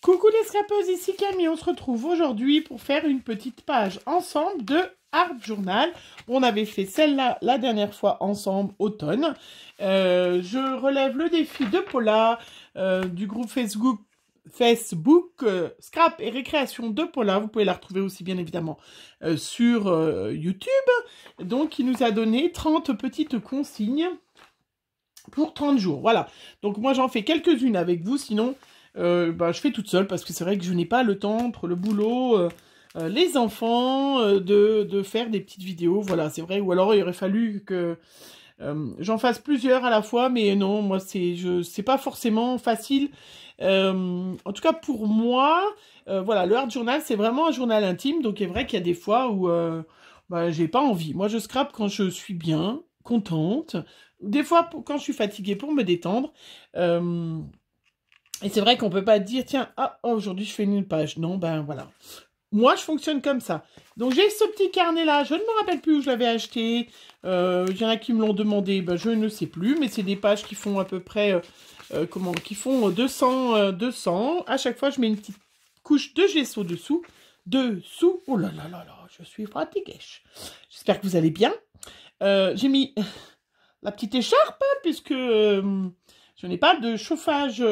Coucou les scrapeuses, ici Camille, on se retrouve aujourd'hui pour faire une petite page ensemble de Art Journal. On avait fait celle-là la dernière fois ensemble, automne. Je relève le défi de Paula du groupe Facebook Scrap et Récréation de Paula. Vous pouvez la retrouver aussi bien évidemment sur YouTube. Donc il nous a donné 30 petites consignes pour 30 jours. Voilà, donc moi j'en fais quelques-unes avec vous, sinon... je fais toute seule parce que c'est vrai que je n'ai pas le temps entre le boulot, les enfants, de faire des petites vidéos. Voilà, c'est vrai. Ou alors il aurait fallu que j'en fasse plusieurs à la fois, mais non, moi c'est pas forcément facile. En tout cas pour moi, voilà, le Art Journal c'est vraiment un journal intime, donc il est vrai qu'il y a des fois où j'ai pas envie. Moi je scrape quand je suis bien, contente. Des fois quand je suis fatiguée pour me détendre. Et c'est vrai qu'on peut pas dire, tiens, aujourd'hui je fais une page. Non, ben voilà. Moi, je fonctionne comme ça. Donc, j'ai ce petit carnet-là. Je ne me rappelle plus où je l'avais acheté. Il y en a qui me l'ont demandé. Ben, je ne sais plus. Mais c'est des pages qui font à peu près... qui font 200. À chaque fois, je mets une petite couche de gesso dessous. Oh là là là là, je suis fatiguée. J'espère que vous allez bien. J'ai mis la petite écharpe, puisque je n'ai pas de chauffage...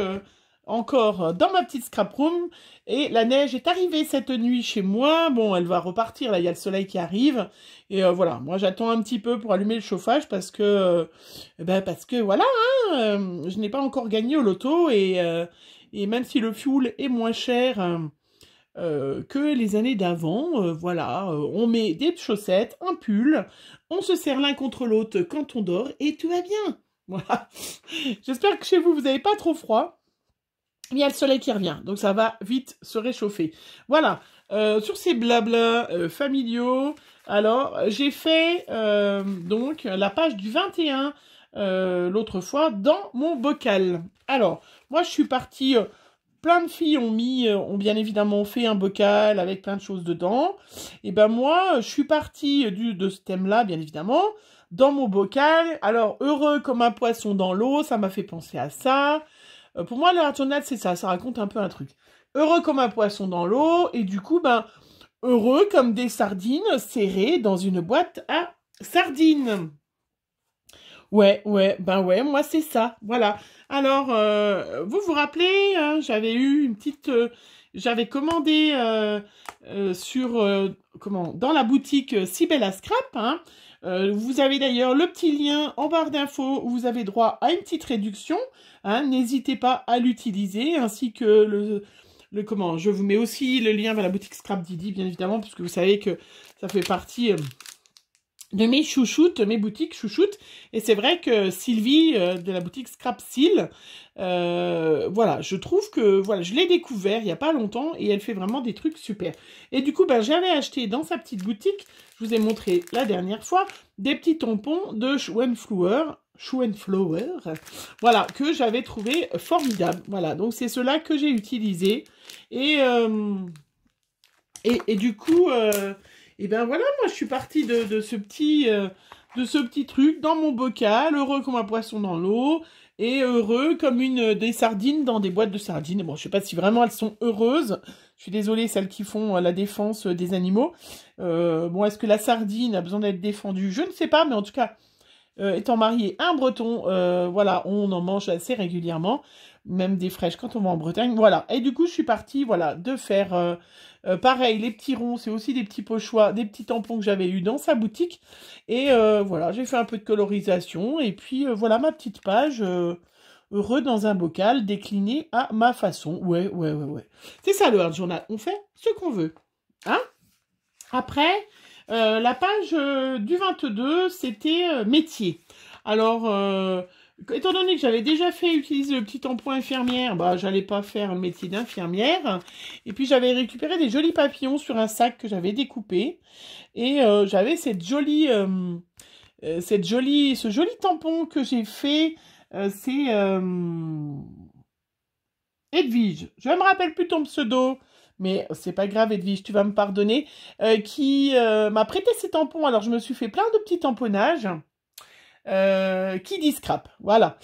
encore dans ma petite scrap room, et la neige est arrivée cette nuit chez moi. Bon, elle va repartir, là il y a le soleil qui arrive, et voilà, moi j'attends un petit peu pour allumer le chauffage parce que voilà, hein, je n'ai pas encore gagné au loto, et même si le fuel est moins cher que les années d'avant, voilà, on met des chaussettes, un pull, on se serre l'un contre l'autre quand on dort, et tout va bien. Voilà, j'espère que chez vous, vous n'avez pas trop froid. Il y a le soleil qui revient, donc ça va vite se réchauffer. Voilà, sur ces blabla familiaux, alors j'ai fait donc la page du 21 l'autre fois dans mon bocal. Alors, moi je suis partie, plein de filles ont bien évidemment fait un bocal avec plein de choses dedans. Et ben moi, je suis partie de ce thème-là, bien évidemment, dans mon bocal. Alors, heureux comme un poisson dans l'eau, ça m'a fait penser à ça. Pour moi, le Art Journal, c'est ça raconte un peu un truc. Heureux comme un poisson dans l'eau, et du coup, heureux comme des sardines serrées dans une boîte à sardines. Ouais, moi c'est ça, voilà. Alors, vous vous rappelez, hein, j'avais eu une petite... j'avais commandé dans la boutique Sibella Scrap, hein. Vous avez d'ailleurs le petit lien en barre d'infos où vous avez droit à une petite réduction. Hein, n'hésitez pas à l'utiliser, ainsi que je vous mets aussi le lien vers la boutique Scrap Didi, bien évidemment, parce que vous savez que ça fait partie de mes chouchoutes, mes boutiques chouchoutes. Et c'est vrai que Sylvie de la boutique Scrap Seal, voilà, je trouve que voilà, je l'ai découvert il n'y a pas longtemps et elle fait vraiment des trucs super. Et du coup, j'avais acheté dans sa petite boutique, je vous ai montré la dernière fois, des petits tampons de Shoe and Flower, voilà, que j'avais trouvé formidable. Voilà, donc c'est ceux-là que j'ai utilisés. Et du coup, et ben voilà, moi je suis partie de ce petit truc dans mon bocal, heureux comme un poisson dans l'eau, et heureux comme des sardines dans des boîtes de sardines. Bon, je sais pas si vraiment elles sont heureuses. Je suis désolée, celles qui font la défense des animaux. Bon, est-ce que la sardine a besoin d'être défendue? Je ne sais pas, mais en tout cas... étant marié à un breton, voilà, on en mange assez régulièrement, même des fraîches quand on va en Bretagne, voilà. Et du coup, je suis partie, voilà, de faire pareil, les petits ronds, c'est aussi des petits pochoirs, des petits tampons que j'avais eu dans sa boutique. Et voilà, j'ai fait un peu de colorisation, et puis voilà ma petite page, heureux dans un bocal, décliné à ma façon. Ouais. C'est ça le Art Journal, on fait ce qu'on veut, hein. Après... la page du 22, c'était métier. Alors, étant donné que j'avais déjà fait utiliser le petit tampon infirmière, j'allais pas faire le métier d'infirmière. Et puis, j'avais récupéré des jolis papillons sur un sac que j'avais découpé. Et j'avais ce joli tampon que j'ai fait. C'est Edwige. Je ne me rappelle plus ton pseudo. Mais c'est pas grave, Edwige, tu vas me pardonner, qui m'a prêté ses tampons. Alors, je me suis fait plein de petits tamponnages qui dit scrap. Voilà.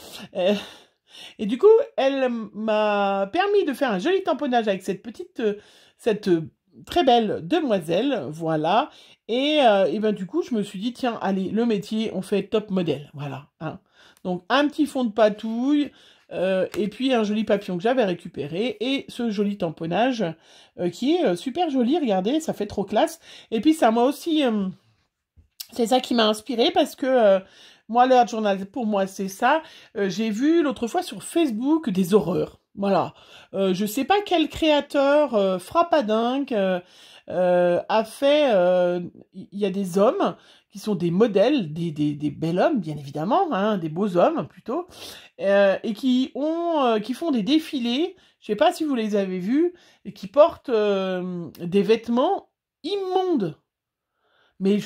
Et du coup, elle m'a permis de faire un joli tamponnage avec cette petite, cette très belle demoiselle, voilà. Et ben du coup, je me suis dit, tiens, allez, le métier, on fait top modèle, voilà. Hein. Donc, un petit fond de patouille, et puis un joli papillon que j'avais récupéré, et ce joli tamponnage qui est super joli, regardez, ça fait trop classe. Et puis, ça m'a aussi... c'est ça qui m'a inspiré parce que moi, l'art journal, pour moi, c'est ça. J'ai vu l'autre fois sur Facebook des horreurs. Voilà. Je sais pas quel créateur frappadingue a fait... Il y a des hommes qui sont des modèles, des bels hommes, bien évidemment, hein, des beaux hommes plutôt, et qui font des défilés, je sais pas si vous les avez vus, et qui portent des vêtements immondes. Mais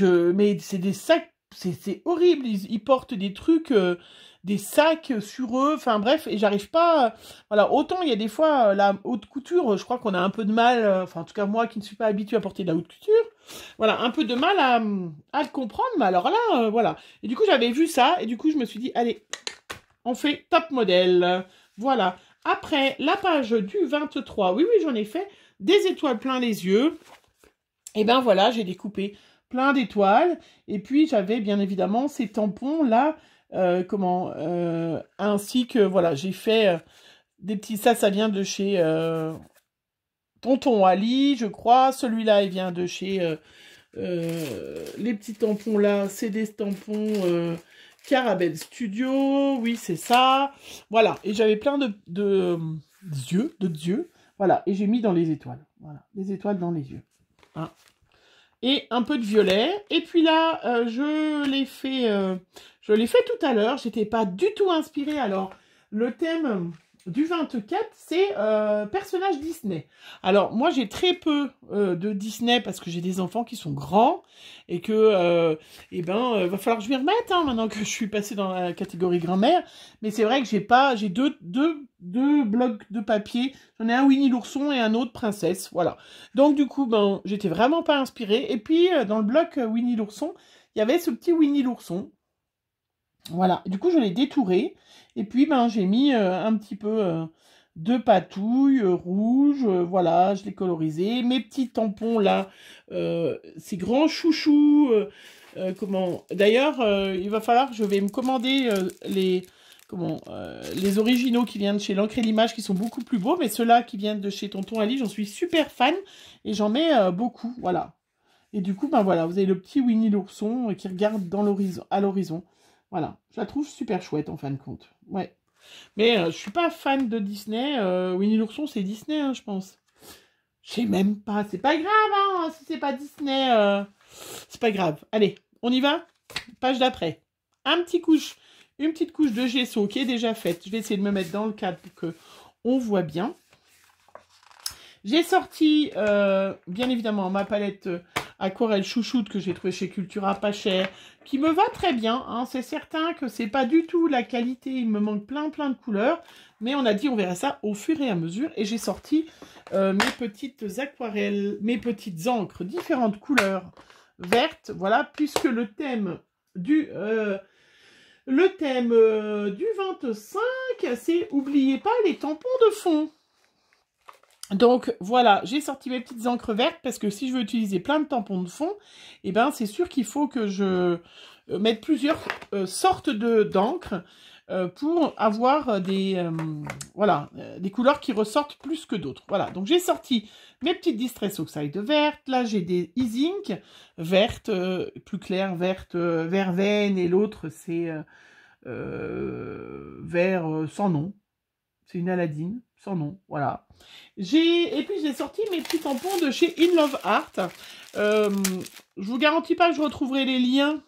c'est des sacs, c'est horrible. Ils portent des trucs, des sacs sur eux. Enfin bref, et j'arrive pas. Voilà, autant il y a des fois la haute couture, je crois qu'on a un peu de mal. Enfin, en tout cas moi qui ne suis pas habituée à porter de la haute couture, voilà, un peu de mal à le comprendre. Mais alors là, voilà. Et du coup j'avais vu ça et du coup je me suis dit allez, on fait top modèle. Voilà. Après la page du 23, oui j'en ai fait des étoiles plein les yeux. Et ben voilà, j'ai découpé plein d'étoiles. Et puis, j'avais bien évidemment ces tampons-là, ainsi que, voilà, j'ai fait des petits... Ça vient de chez Tonton Ali, je crois. Celui-là, il vient de chez... les petits tampons-là, c'est des tampons Carabel Studio. Oui, c'est ça. Voilà, et j'avais plein de yeux. Voilà, et j'ai mis dans les étoiles. Voilà, des étoiles dans les yeux. Hein. Et un peu de violet. Et puis là, je l'ai fait tout à l'heure. J'étais pas du tout inspirée. Alors, le thème du 24, c'est personnage Disney. Alors, moi, j'ai très peu de Disney parce que j'ai des enfants qui sont grands et que, va falloir que je m'y remette hein, maintenant que je suis passée dans la catégorie grand-mère. Mais c'est vrai que j'ai deux blocs de papier. J'en ai un Winnie l'ourson et un autre princesse. Voilà. Donc, du coup, j'étais vraiment pas inspirée. Et puis, dans le bloc Winnie l'ourson, il y avait ce petit Winnie l'ourson. Voilà, du coup je l'ai détouré et puis j'ai mis un petit peu de patouille rouge, voilà, je l'ai colorisé. Mes petits tampons là, ces grands chouchous, D'ailleurs, il va falloir que je vais me commander les originaux qui viennent chez l'Encre et l'Image qui sont beaucoup plus beaux, mais ceux-là qui viennent de chez Tonton Ali, j'en suis super fan et j'en mets beaucoup, voilà. Et du coup, voilà, vous avez le petit Winnie l'ourson qui regarde à l'horizon. Voilà, je la trouve super chouette en fin de compte. Ouais. Mais je suis pas fan de Disney. Winnie l'ourson, c'est Disney, hein, je pense. Je sais même pas. C'est pas grave, hein, si c'est pas Disney. C'est pas grave. Allez, on y va. Page d'après. Une petite couche de gesso qui est déjà faite. Je vais essayer de me mettre dans le cadre pour que on voit bien. J'ai sorti, bien évidemment, ma palette aquarelle chouchoute que j'ai trouvée chez Cultura pas cher, qui me va très bien. Hein. C'est certain que c'est pas du tout la qualité, il me manque plein de couleurs. Mais on a dit on verra ça au fur et à mesure. Et j'ai sorti mes petites aquarelles, mes petites encres, différentes couleurs vertes. Voilà, puisque le thème du 25, c'est oubliez pas les tampons de fond. Donc voilà, j'ai sorti mes petites encres vertes parce que si je veux utiliser plein de tampons de fond, c'est sûr qu'il faut que je mette plusieurs sortes d'encre pour avoir des couleurs qui ressortent plus que d'autres. Voilà, donc j'ai sorti mes petites Distress Oxide vertes. Là, j'ai des E-Zinc vertes, plus claires, vertes, verveine, et l'autre, c'est vert sans nom. C'est une Aladdin, sans nom, voilà. Et puis j'ai sorti mes petits tampons de chez In Love Art. Je vous garantis pas que je retrouverai les liens.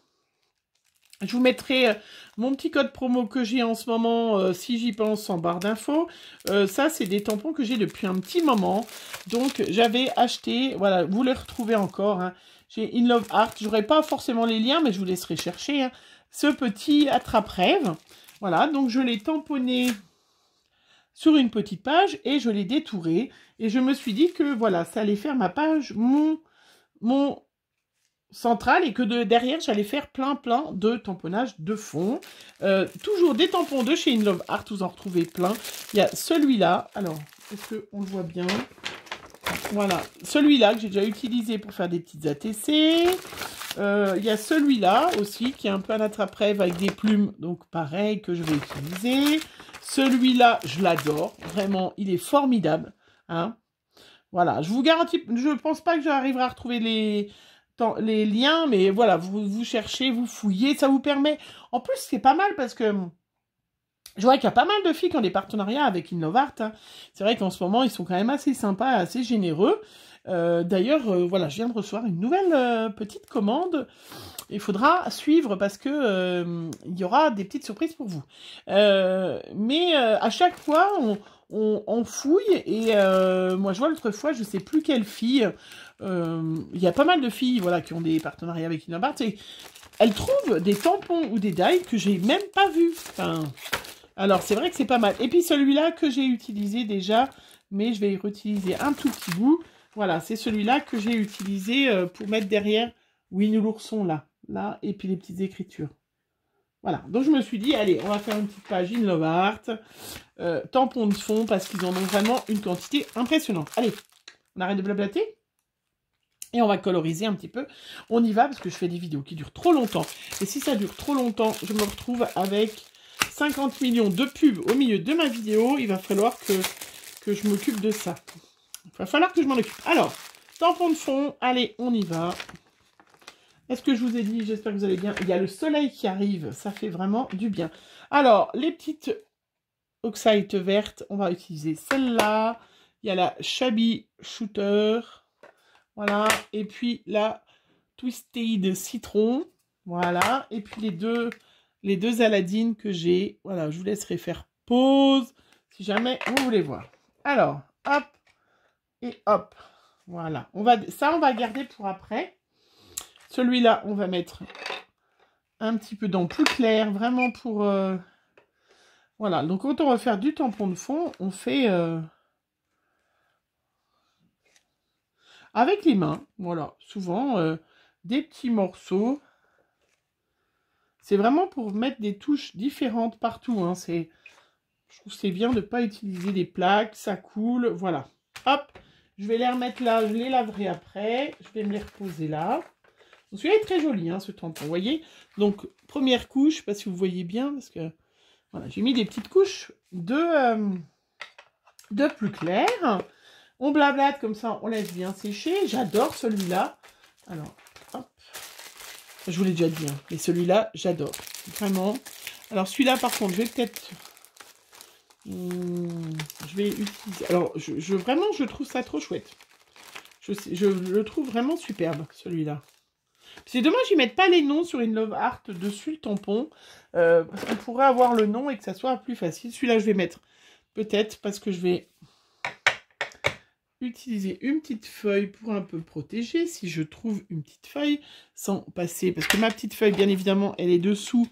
Je vous mettrai mon petit code promo que j'ai en ce moment, si j'y pense, en barre d'infos. Ça, c'est des tampons que j'ai depuis un petit moment. Donc, j'avais acheté, voilà, vous les retrouvez encore. Hein, chez In Love Art. J'aurai pas forcément les liens, mais je vous laisserai chercher. Hein, ce petit attrape-rêve. Voilà, donc je l'ai tamponné sur une petite page et je l'ai détouré et je me suis dit que voilà, ça allait faire ma page, mon centrale et que derrière, j'allais faire plein de tamponnage de fond. Toujours des tampons de chez In Love Art, vous en retrouvez plein. Il y a celui-là. Alors, est-ce qu'on le voit bien? Voilà, celui-là que j'ai déjà utilisé pour faire des petites ATC. Il y a celui-là aussi qui est un peu un attrape-rêve avec des plumes, donc pareil que je vais utiliser. Celui-là, je l'adore, vraiment, il est formidable. Hein. Voilà, je vous garantis, je ne pense pas que j'arriverai à retrouver les liens, mais voilà, vous cherchez, vous fouillez, ça vous permet. En plus, c'est pas mal parce que je vois qu'il y a pas mal de filles qui ont des partenariats avec In Love Art. Hein. C'est vrai qu'en ce moment, ils sont quand même assez sympas, assez généreux. D'ailleurs, voilà, je viens de recevoir une nouvelle petite commande. Il faudra suivre parce que il y aura des petites surprises pour vous. Mais à chaque fois, on fouille et moi, je vois l'autre fois, je ne sais plus quelle fille. Il y a pas mal de filles, voilà, qui ont des partenariats avec In Love Art et elles trouvent des tampons ou des dies que j'ai même pas vus. Enfin, alors, c'est vrai que c'est pas mal. Et puis celui-là que j'ai utilisé déjà, mais je vais y réutiliser un tout petit bout. Voilà, c'est celui-là que j'ai utilisé pour mettre derrière Winnie l'ourson, là. Là, et puis les petites écritures. Voilà, donc je me suis dit, allez, on va faire une petite page In Love Art. Tampons de fond, parce qu'ils en ont vraiment une quantité impressionnante. Allez, on arrête de blablater. Et on va coloriser un petit peu. On y va, parce que je fais des vidéos qui durent trop longtemps. Et si ça dure trop longtemps, je me retrouve avec 50 millions de pubs au milieu de ma vidéo. Il va falloir que je m'occupe de ça. Il va falloir que je m'en occupe. Alors, tampon de fond. Allez, on y va. Est-ce que je vous ai dit? J'espère que vous allez bien. Il y a le soleil qui arrive. Ça fait vraiment du bien. Alors, les petites oxydes vertes, on va utiliser celle-là. Il y a la Shabby Shooter. Voilà. Et puis la Twisted Citron. Voilà. Et puis les deux Aladdin que j'ai. Voilà, je vous laisserai faire pause si jamais vous voulez voir. Alors, hop et hop. Voilà. On va garder pour après. Celui-là, on va mettre un petit peu dans plus clair, vraiment pour... Voilà. Donc, quand on va faire du tampon de fond, on fait avec les mains. Voilà. Souvent, des petits morceaux. C'est vraiment pour mettre des touches différentes partout. Hein. Je trouve que c'est bien de ne pas utiliser des plaques. Ça coule. Voilà. Hop. Je vais les remettre là. Je les laverai après. Je vais me les reposer là. Celui-là est très joli, hein, ce tampon. Vous voyez? Donc, première couche. Je ne sais pas si vous voyez bien. Parce que voilà, j'ai mis des petites couches de plus clair. On blablate comme ça. On laisse bien sécher. J'adore celui-là. Alors, hop. Je vous l'ai déjà dit, hein, mais celui-là, j'adore. Vraiment. Alors, celui-là, par contre, je vais peut-être... je vais utiliser... Alors, vraiment, je trouve ça trop chouette. Je le trouve vraiment superbe, celui-là. C'est dommage qu'ils ne mettent pas les noms sur In Love Art dessus le tampon. Parce qu'on pourrait avoir le nom et que ça soit plus facile. Celui-là, je vais mettre peut-être parce que je vais... utiliser une petite feuille pour un peu protéger, si je trouve une petite feuille, sans passer, parce que ma petite feuille, bien évidemment, elle est dessous,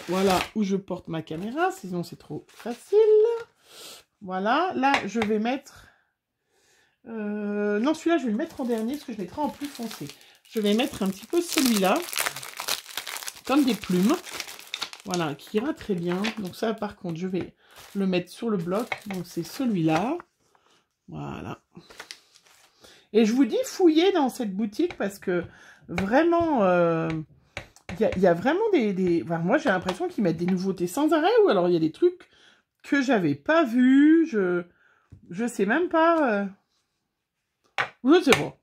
voilà, où je porte ma caméra, sinon c'est trop facile. Voilà, là, je vais mettre... non, celui-là, je vais le mettre en dernier, parce que je mettrai en plus foncé. Je vais mettre un petit peu celui-là, comme des plumes, voilà, qui ira très bien. Donc ça, par contre, je vais le mettre sur le bloc, donc c'est celui-là. Voilà. Et je vous dis, fouillez dans cette boutique parce que vraiment, il y a vraiment des... Enfin, moi, j'ai l'impression qu'ils mettent des nouveautés sans arrêt ou alors il y a des trucs que j'avais pas vus. Je sais même pas... Je sais pas.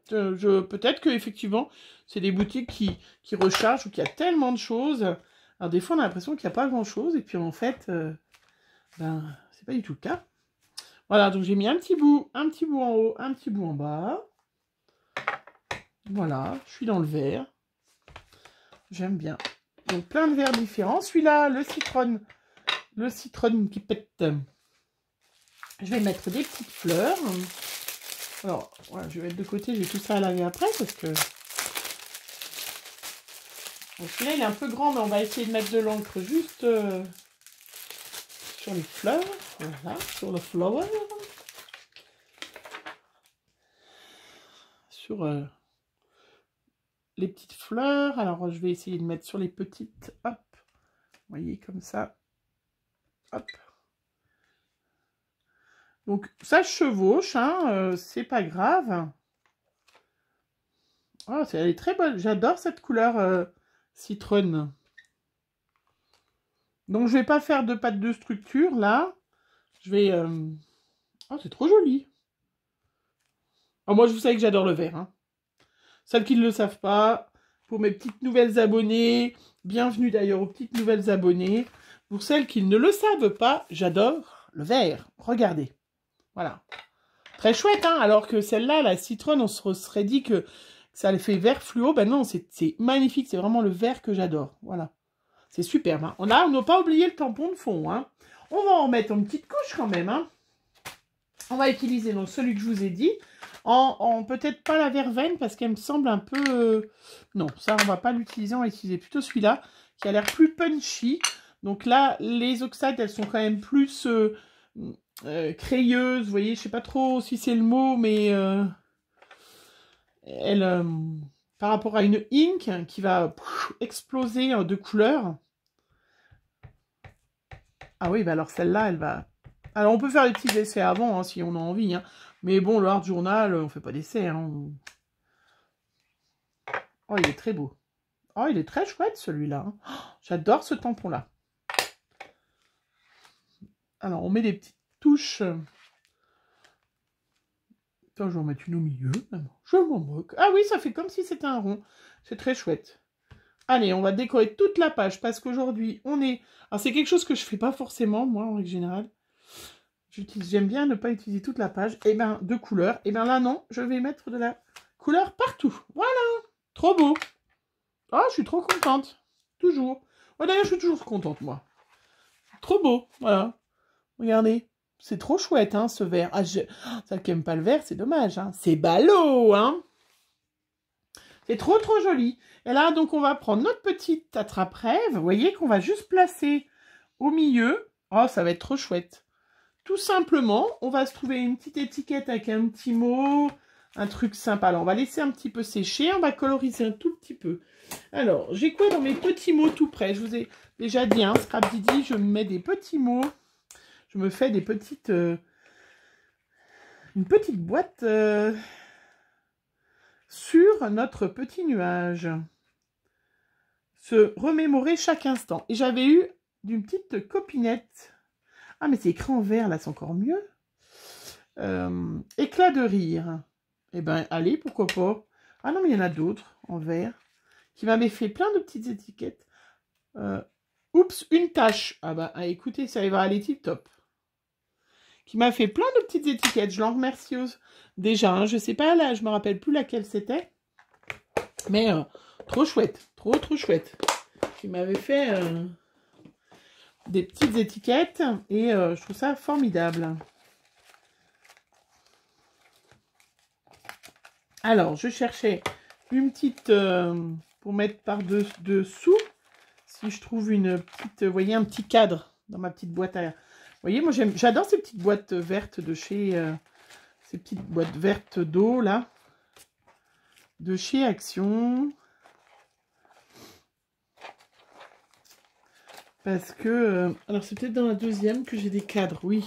Peut-être que effectivement, c'est des boutiques qui rechargent ou qu'il y a tellement de choses. Alors des fois, on a l'impression qu'il n'y a pas grand-chose et puis en fait, ben, c'est pas du tout le cas. Voilà, donc j'ai mis un petit bout en haut, un petit bout en bas. Voilà, je suis dans le vert. J'aime bien. Donc plein de verts différents. Celui-là, le citron qui pète. Je vais mettre des petites fleurs. Alors, voilà, je vais mettre de côté, j'ai tout ça à laver après parce que... Donc celui-là, il est un peu grand, mais on va essayer de mettre de l'encre juste sur les fleurs. Voilà, sur le flower. Sur les petites fleurs. Alors, je vais essayer de mettre sur les petites. Hop. Vous voyez, comme ça. Hop. Donc, ça chevauche, hein, c'est pas grave. Oh, elle est très bonne. J'adore cette couleur citronne. Donc, je vais pas faire de pâte de structure, là. Je vais... Oh, c'est trop joli. Oh, moi, je vous savez que j'adore le vert. Hein. Celles qui ne le savent pas, pour mes petites nouvelles abonnées, bienvenue d'ailleurs aux petites nouvelles abonnées. Pour celles qui ne le savent pas, j'adore le vert. Regardez. Voilà. Très chouette, hein. Alors que celle-là, la citronne, on se serait dit que ça le fait vert fluo. Ben non, c'est magnifique. C'est vraiment le vert que j'adore. Voilà. C'est superbe. Hein. On n'a pas oublié le tampon de fond. Hein. On va en mettre une petite couche quand même. Hein. On va utiliser donc celui que je vous ai dit. En peut-être pas la verveine parce qu'elle me semble un peu... Non, ça, on va pas l'utiliser. On va utiliser plutôt celui-là qui a l'air plus punchy. Donc là, les oxydes, elles sont quand même plus... crayeuse, vous voyez, je sais pas trop si c'est le mot, mais elle, par rapport à une ink qui va exploser de couleurs. Ah oui, bah alors celle-là, elle va... Alors on peut faire des petits essais avant, hein, si on a envie, hein. Mais bon, le Art Journal, on fait pas d'essais. Hein. Oh, il est très beau. Oh, il est très chouette celui-là. Hein. Oh, j'adore ce tampon-là. Alors, on met des petites touches... Attends, je vais en mettre une au milieu. Je m'en moque. Ah oui, ça fait comme si c'était un rond. C'est très chouette. Allez, on va décorer toute la page parce qu'aujourd'hui, on est... Alors, c'est quelque chose que je fais pas forcément, moi, en règle générale. J'aime bien ne pas utiliser toute la page. Et bien, de couleurs. Et bien là, non, je vais mettre de la couleur partout. Voilà. Trop beau. Oh, je suis trop contente. Toujours. Ouais, d'ailleurs, je suis toujours contente, moi. Trop beau. Voilà. Regardez. C'est trop chouette, hein, ce vert. Ah, celle qui n'aime pas le vert, c'est dommage. Hein. C'est ballot, hein. C'est trop, trop joli. Et là, donc, on va prendre notre petite attrape-rêve. Vous voyez qu'on va juste placer au milieu. Oh, ça va être trop chouette. Tout simplement, on va se trouver une petite étiquette avec un petit mot, un truc sympa. Alors, on va laisser un petit peu sécher. On va coloriser un tout petit peu. Alors, j'ai quoi dans mes petits mots tout près? Je vous ai déjà dit, hein, Scrap Didi, je me mets des petits mots. Je me fais des petites... une petite boîte sur notre petit nuage. Se remémorer chaque instant. Et j'avais eu d'une petite copinette. Ah, mais c'est écrit en vert, là, c'est encore mieux. Éclat de rire. Eh ben, allez, pourquoi pas. Ah non, mais il y en a d'autres en vert. Qui m'avaient fait plein de petites étiquettes. Oups, une tache. Ah bah, écoutez, ça va aller tip-top. Qui m'a fait plein de petites étiquettes. Je l'en remercie déjà. Hein, je sais pas, là, je me rappelle plus laquelle c'était. Mais trop chouette. Trop, trop chouette. Qui m'avait fait des petites étiquettes. Et je trouve ça formidable. Alors, je cherchais une petite... pour mettre par-dessous. Si je trouve une petite... Vous voyez, un petit cadre dans ma petite boîte à... Vous voyez, moi j'adore ces petites boîtes vertes de chez... ces petites boîtes vertes d'eau, là. De chez Action. Parce que... alors, c'est peut-être dans la deuxième que j'ai des cadres, oui.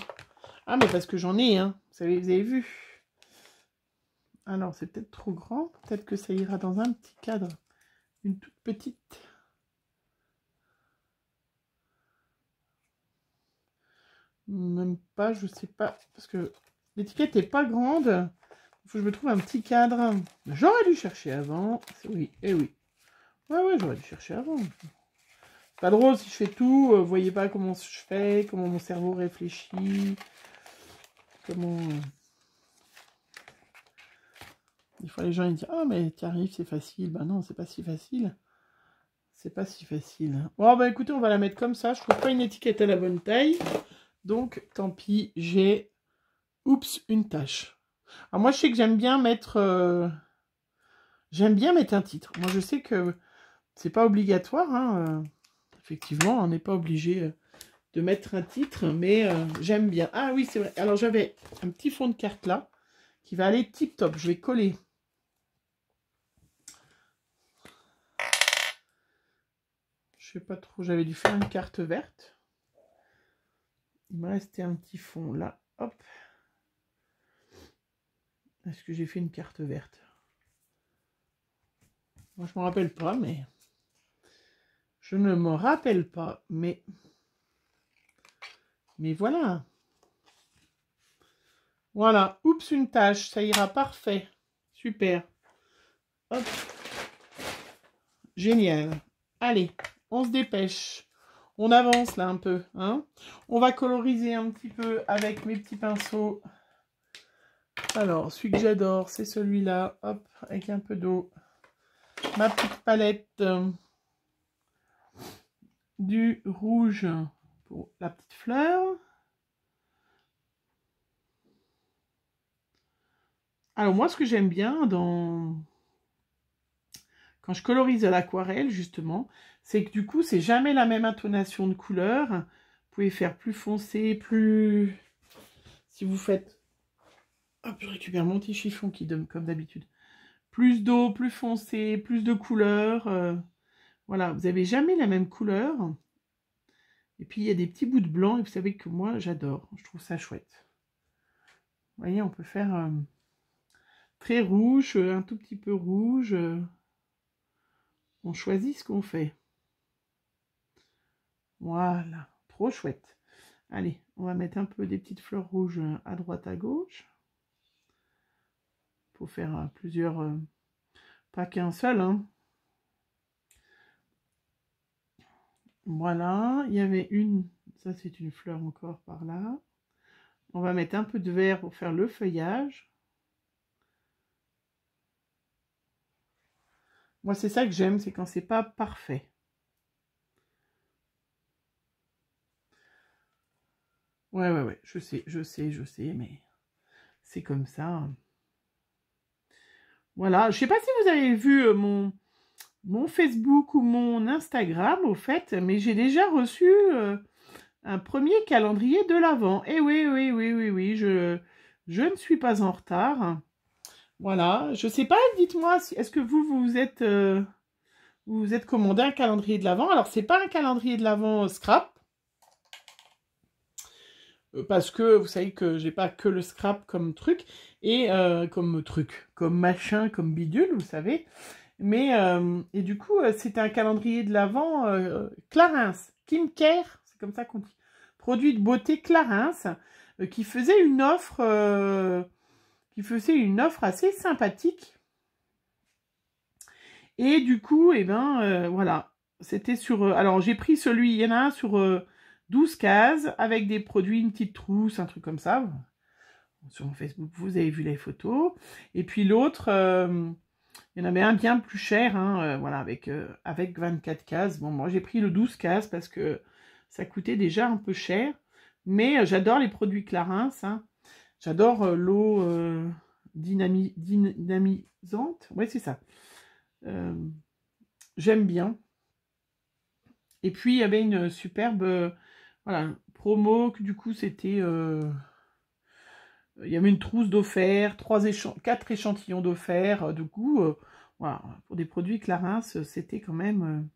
Ah, mais parce que j'en ai, hein. Vous avez vu. Alors, c'est peut-être trop grand. Peut-être que ça ira dans un petit cadre. Une toute petite... Même pas, je sais pas. Parce que l'étiquette n'est pas grande. Il faut que je me trouve un petit cadre. J'aurais dû chercher avant. Oui, et oui. Ouais, j'aurais dû chercher avant. C'est pas drôle si je fais tout. Vous voyez pas comment je fais, comment mon cerveau réfléchit. Comment... Des fois, les gens ils disent « Ah, mais tu arrives, c'est facile. » Ben non, c'est pas si facile. C'est pas si facile. Bon, bah écoutez, on va la mettre comme ça. Je trouve pas une étiquette à la bonne taille. Donc, tant pis, j'ai... Oups, une tâche. Alors, moi, je sais que j'aime bien mettre... un titre. Moi, je sais que c'est pas obligatoire. Hein, effectivement, on n'est pas obligé de mettre un titre, mais j'aime bien. Ah oui, c'est vrai. Alors, j'avais un petit fond de carte là, qui va aller tip-top. Je vais coller. sais pas trop, j'avais dû faire une carte verte. Il me restait un petit fond là, hop. Est-ce que j'ai fait une carte verte? Moi, je me rappelle pas, mais... Je ne me rappelle pas, mais voilà. Voilà, oups, une tâche, ça ira parfait. Super. Hop. Génial. Allez, on se dépêche. On avance là un peu, hein. On va coloriser un petit peu avec mes petits pinceaux. Alors, celui que j'adore, c'est celui-là. Hop, avec un peu d'eau. Ma petite palette du rouge pour la petite fleur. Alors, moi, ce que j'aime bien quand je colorise à l'aquarelle, justement, c'est que du coup, c'est jamais la même intonation de couleur. Vous pouvez faire plus foncé, plus... Si vous faites... Hop, je récupère mon petit chiffon qui donne comme d'habitude. Plus d'eau, plus foncé, plus de couleurs. Voilà, vous n'avez jamais la même couleur. Et puis, il y a des petits bouts de blanc. Et vous savez que moi, j'adore. Je trouve ça chouette. Vous voyez, on peut faire très rouge, un tout petit peu rouge. On choisit ce qu'on fait. Voilà, trop chouette. Allez, on va mettre un peu des petites fleurs rouges à droite, à gauche. Pour faire plusieurs... pas qu'un seul, hein. Voilà, il y avait une... Ça, c'est une fleur encore par là. On va mettre un peu de vert pour faire le feuillage. Moi, c'est ça que j'aime, c'est quand c'est pas parfait. Ouais, je sais, mais c'est comme ça. Voilà, je sais pas si vous avez vu mon Facebook ou mon Instagram, au fait, mais j'ai déjà reçu un premier calendrier de l'Avent. Et oui, je ne suis pas en retard. Voilà, je sais pas, dites-moi, est-ce que vous êtes commandé un calendrier de l'Avent? Alors, c'est pas un calendrier de l'Avent scrap, parce que vous savez que j'ai pas que le scrap comme truc, et comme machin, comme bidule, vous savez. Mais, et du coup, c'est un calendrier de l'Avent Clarins, Skincare, c'est comme ça qu'on dit. Produit de beauté Clarins, qui faisait une offre assez sympathique. Et du coup, eh ben, voilà. C'était sur... alors, j'ai pris celui, il y en a un sur 12 cases, avec des produits, une petite trousse, un truc comme ça. Sur mon Facebook, vous avez vu les photos. Et puis l'autre, il y en avait un bien plus cher, hein, voilà, avec 24 cases. Bon, moi, j'ai pris le 12 cases parce que ça coûtait déjà un peu cher. Mais j'adore les produits Clarins, hein. J'adore l'eau dynamisante. Ouais, c'est ça. J'aime bien. Et puis, il y avait une superbe voilà, promo, que du coup, c'était... il y avait une trousse d'offerts, 4 échantillons d'offerts. Du coup, voilà, pour des produits Clarins, c'était quand même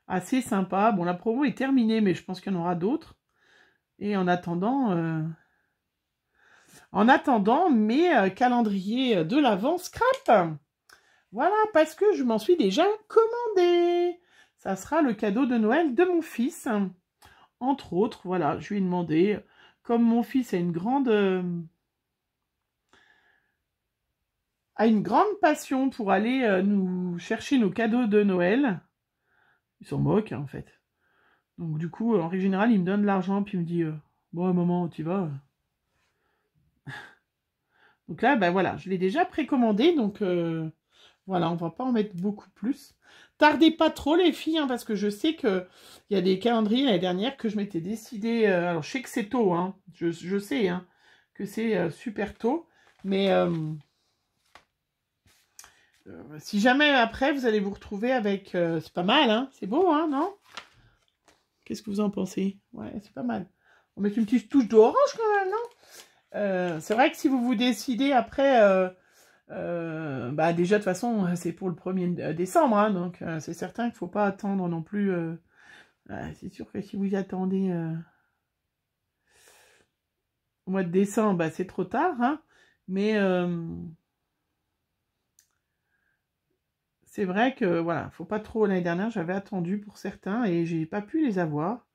assez sympa. Bon, la promo est terminée, mais je pense qu'il y en aura d'autres. Et en attendant mes calendriers de l'Avent scrap. Voilà, parce que je m'en suis déjà commandé. Ça sera le cadeau de Noël de mon fils. Entre autres, voilà, je lui ai demandé, comme mon fils a une grande passion pour aller nous chercher nos cadeaux de Noël. Il s'en moque, hein, en fait. Donc du coup, en règle générale, il me donne de l'argent, puis il me dit, bon, maman, tu vas. Donc là, ben voilà, je l'ai déjà précommandé, donc... voilà, on va pas en mettre beaucoup plus. Tardez pas trop les filles, hein, parce que je sais qu'il y a des calendriers l'année dernière que je m'étais décidé... alors, je sais que c'est tôt, hein, je sais hein, que c'est super tôt, mais si jamais après, vous allez vous retrouver avec... c'est pas mal, hein, c'est beau, hein, non? Qu'est-ce que vous en pensez? Ouais, c'est pas mal. On met une petite touche d'orange quand même, non? C'est vrai que si vous vous décidez après... déjà de toute façon c'est pour le 1er décembre, hein, donc c'est certain qu'il ne faut pas attendre non plus C'est sûr que si vous y attendez au mois de décembre, bah, c'est trop tard, hein. Mais c'est vrai que, voilà, faut pas trop... L'année dernière, j'avais attendu pour certains et j'ai pas pu les avoir.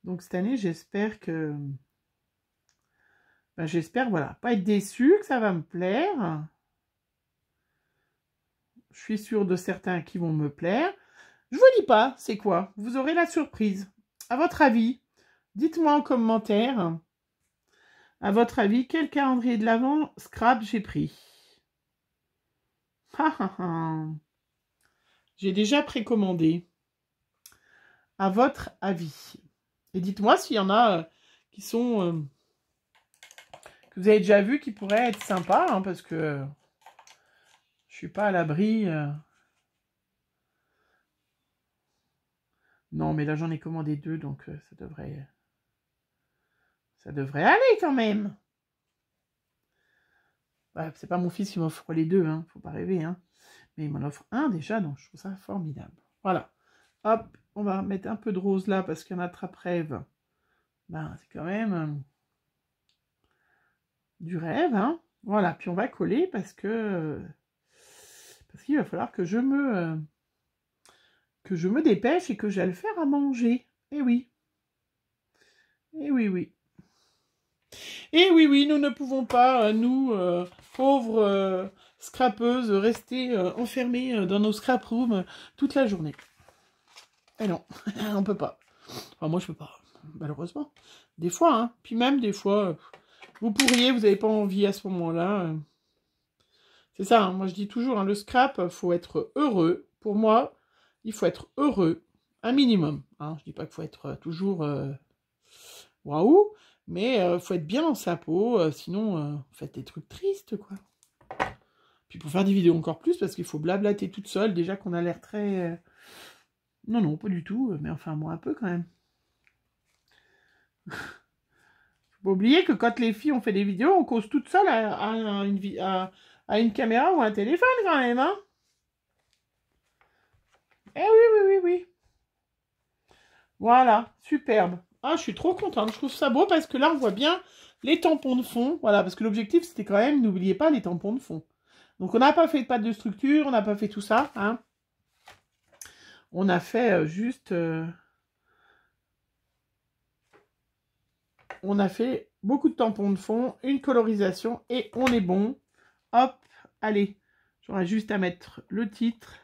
Donc, cette année, j'espère que... Ben, j'espère, voilà, pas être déçue, que ça va me plaire. Je suis sûre de certains qui vont me plaire. Je vous dis pas, c'est quoi? Vous aurez la surprise. À votre avis, dites-moi en commentaire, à votre avis, quel calendrier de l'Avent Scrap j'ai pris? J'ai déjà précommandé. À votre avis. Et dites-moi s'il y en a qui sont... que vous avez déjà vu qui pourraient être sympas, hein, parce que je suis pas à l'abri... Non, mais là, j'en ai commandé 2, donc ça devrait aller quand même. Bah, c'est pas mon fils qui m'offre les 2, hein, faut pas rêver, hein. Mais il m'en offre un déjà, donc je trouve ça formidable. Voilà. Hop, on va mettre un peu de rose là, parce qu'il y en a attrape-rêve. Ben, c'est quand même du rêve, hein. Voilà, puis on va coller parce qu'il va falloir que je me dépêche et que j'aille le faire à manger. Eh oui. Eh oui, oui. Et oui, oui, nous ne pouvons pas, nous, pauvres scrapeuses, rester enfermées dans nos scrap rooms toute la journée. Eh non, on peut pas. Enfin, moi, je peux pas, malheureusement. Des fois, hein. Puis même, des fois, vous pourriez, vous n'avez pas envie à ce moment-là. C'est ça, hein. Moi, je dis toujours, hein, le scrap, faut être heureux. Pour moi, il faut être heureux, un minimum. Hein. Je dis pas qu'il faut être toujours waouh. Mais faut être bien dans sa peau, sinon faites des trucs tristes, quoi. Puis pour faire des vidéos encore plus, parce qu'il faut blablater toute seule, déjà qu'on a l'air très... Non, non, pas du tout, mais enfin, moi un peu quand même. Faut pas oublier que quand les filles ont fait des vidéos, on cause toute seule à une caméra ou à un téléphone quand même, hein. Eh oui, oui, oui, oui. Voilà, superbe. Ah, je suis trop contente, je trouve ça beau parce que là, on voit bien les tampons de fond. Voilà, parce que l'objectif, c'était quand même, n'oubliez pas les tampons de fond. Donc, on n'a pas fait de pâte de structure, on n'a pas fait tout ça, hein. On a fait juste... on a fait beaucoup de tampons de fond, une colorisation, et on est bon. Hop, allez, j'aurai juste à mettre le titre.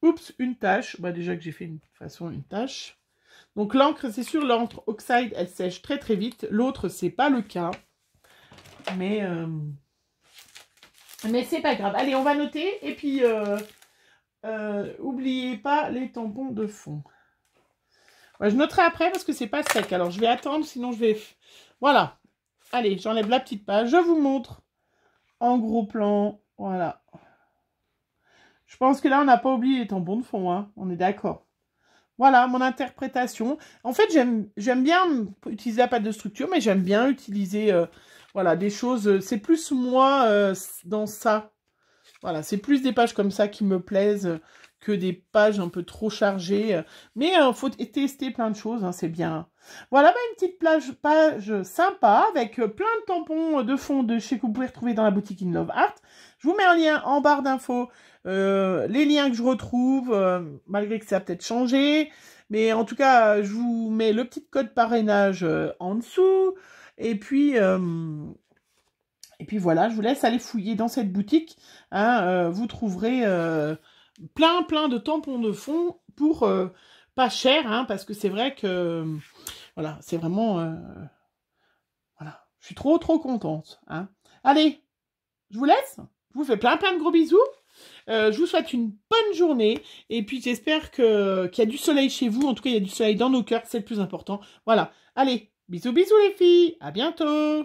Oups, une tache. Bah, déjà que j'ai fait une façon, une tache. Donc l'encre, c'est sûr, l'encre Oxide, elle sèche très très vite. L'autre, c'est pas le cas. Mais c'est pas grave. Allez, on va noter. Et puis, oubliez pas les tampons de fond. Ouais, je noterai après parce que c'est pas sec. Alors, je vais attendre, sinon je vais... Voilà. Allez, j'enlève la petite page. Je vous montre en gros plan. Voilà. Je pense que là, on n'a pas oublié les tampons de fond. Hein. On est d'accord. Voilà, mon interprétation. En fait, j'aime bien utiliser la pâte de structure, mais j'aime bien utiliser voilà, des choses... C'est plus moi dans ça. Voilà, c'est plus des pages comme ça qui me plaisent que des pages un peu trop chargées. Mais il faut tester plein de choses, hein, c'est bien. Voilà, bah, une petite page sympa avec plein de tampons de fond de chez que vous pouvez retrouver dans la boutique In Love Art. Je vous mets un lien en barre d'infos. Les liens que je retrouve, malgré que ça a peut-être changé. Mais en tout cas, je vous mets le petit code parrainage en dessous. Et puis voilà, je vous laisse aller fouiller dans cette boutique. Hein, vous trouverez plein de tampons de fond pour pas cher. Hein, parce que c'est vrai que, voilà, c'est vraiment... voilà, je suis trop contente. Hein. Allez, je vous laisse. Je vous fais plein de gros bisous. Je vous souhaite une bonne journée. Et puis, j'espère qu'il y a du soleil chez vous. En tout cas, il y a du soleil dans nos cœurs. C'est le plus important. Voilà. Allez, bisous les filles. À bientôt.